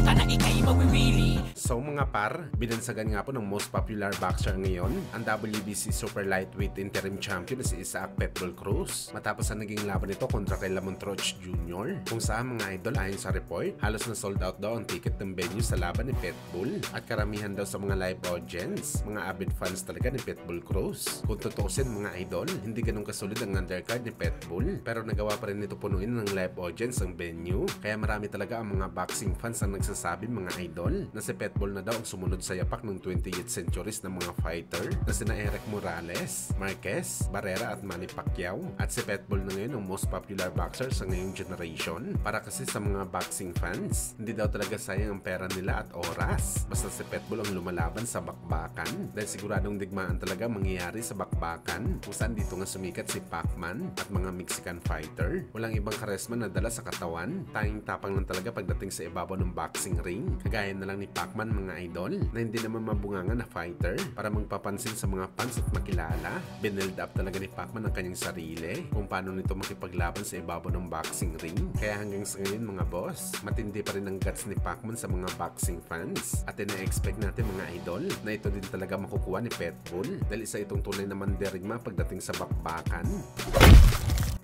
ka na ikay mawiwili. So mga par, binansagan nga po ng most popular boxer ngayon, ang WBC Super Lightweight Interim Champion na si Isaac Pitbull Cruz. Matapos ang naging laban nito kontra kay Lamontroch Jr. Kung saan mga idol ayon sa report, halos na sold out daw ang ticket ng venue sa laban ni Pitbull. At karamihan daw sa mga live audience, mga avid fans talaga ni Pitbull Cruz. Kung tutusin mga idol, hindi ganun kasulid ang undercard ni Pitbull, pero nagawa pa rin nito punuin ng live audience ang venue. Kaya marami talaga ang mga boxing fans ang nagsasabi mga idol na si Pitbull na daw ang sumunod sa yapak ng 20th centuries ng mga fighter na sina Eric Morales, Marquez, Barrera at Manny Pacquiao. At si Pitbull na ngayon ang most popular boxer sa ngayong generation. Para kasi sa mga boxing fans, hindi daw talaga sayang ang pera nila at oras basta si Pitbull ang lumalaban sa bakbakan, dahil siguradong digmaan talaga mangyayari sa bakbakan kung saan dito nga sumikat si Pacman at mga Mexican fighter. Walang ibang karesma na dala sa katawan, tanging tapang lang talaga pagdating sa ibabaw ng boxing ring. Kagaya na lang ni Pacman mga idol, na hindi naman mabungangan na fighter para magpapansin sa mga fans at makilala. Binild up talaga ni Pacman ang kanyang sarili kung paano nito makipaglaban sa ibabaw ng boxing ring. Kaya hanggang sa ngayon mga boss, matindi pa rin ang guts ni Pacman sa mga boxing fans. At ina-expect natin mga idol na ito din talaga makukuha ni Pitbull, dahil isa itong tunay na mandirigma pagdating sa bakbakan.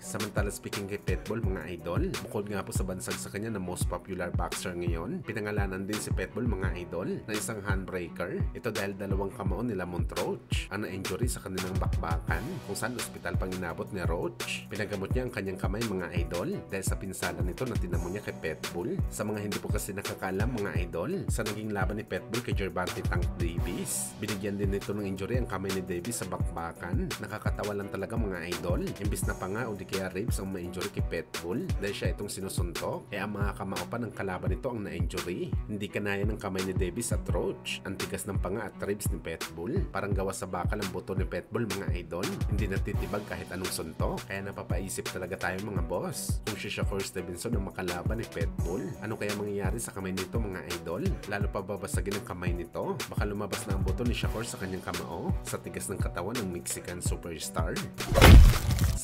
Samantala speaking kay Pitbull mga idol, bukod nga po sa bansag sa kanya na most popular boxer ngayon, pinangalanan din si Pitbull mga idol na isang handbreaker. Ito dahil dalawang kamao nila Montroch ang na-injury sa kanilang bakbakan, kung saan ospital pang inabot ni Roach. Pinagamot niya ang kanyang kamay mga idol dahil sa pinsala nito na tinamo niya kay Pitbull. Sa mga hindi po kasi nakakaalam mga idol, sa naging laban ni Pitbull kay Gervonta Tank Davis, binigyan din nito ng injury ang kamay ni Davis sa bakbakan. Nakakatawa lang talaga mga idol, imbis na pa nga o di kaya ribs ang ma-injury kay Pitbull dahil siya itong sinusuntok, kaya ang mga kamao pa ng kalaban nito ang na-injury. Hindi kanaya ng kamay ni Davis at Roach, ang tigas ng panga at ribs ni Pitbull. Parang gawa sa bakal ang buto ni Pitbull mga idol, hindi natitibag kahit anong suntok. Kaya napapaisip talaga tayo mga boss, kung si Shakur Stevenson ang makalaban ni Pitbull, ano kaya mangyayari sa kamay nito mga idol? Lalo pa babasagin ang kamay nito, baka lumabas na ang buto ni Shakur sa kanyang kamao sa tigas ng katawan ng Mexican superstar.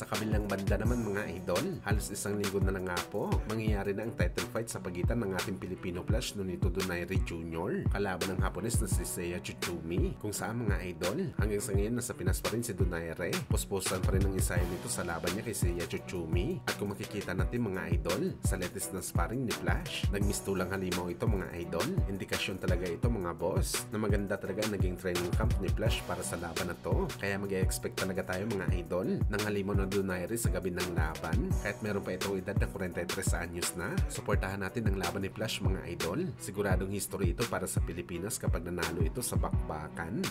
Sa kabilang banda naman mga idol, halos isang linggo na lang nga po, mangyayari na ang title fight sa pagitan ng ating Filipino Flash Nonito Donaire Jr. kalaban ng Hapones na si Seiya Tsutsumi. Kung saan mga idol, hanggang sa ngayon nasa Pinas pa rin si Donaire, posposan pa rin ang ensayo nito sa laban niya kay Seiya Tsutsumi. At kung makikita natin mga idol, sa latest na sparring ni Flash, nagmistulang halimaw ito mga idol. Indikasyon talaga ito mga boss, na maganda talaga ang naging training camp ni Flash para sa laban na to. Kaya mag-expect talaga tayo mga idol ng halimaw na Donaire sa gabi ng laban. Kahit meron pa itong edad na 43 anyos na, suportahan natin ang laban ni Flash mga idol. Siguradong history ito para sa Pilipinas kapag nanalo ito sa bakbakan.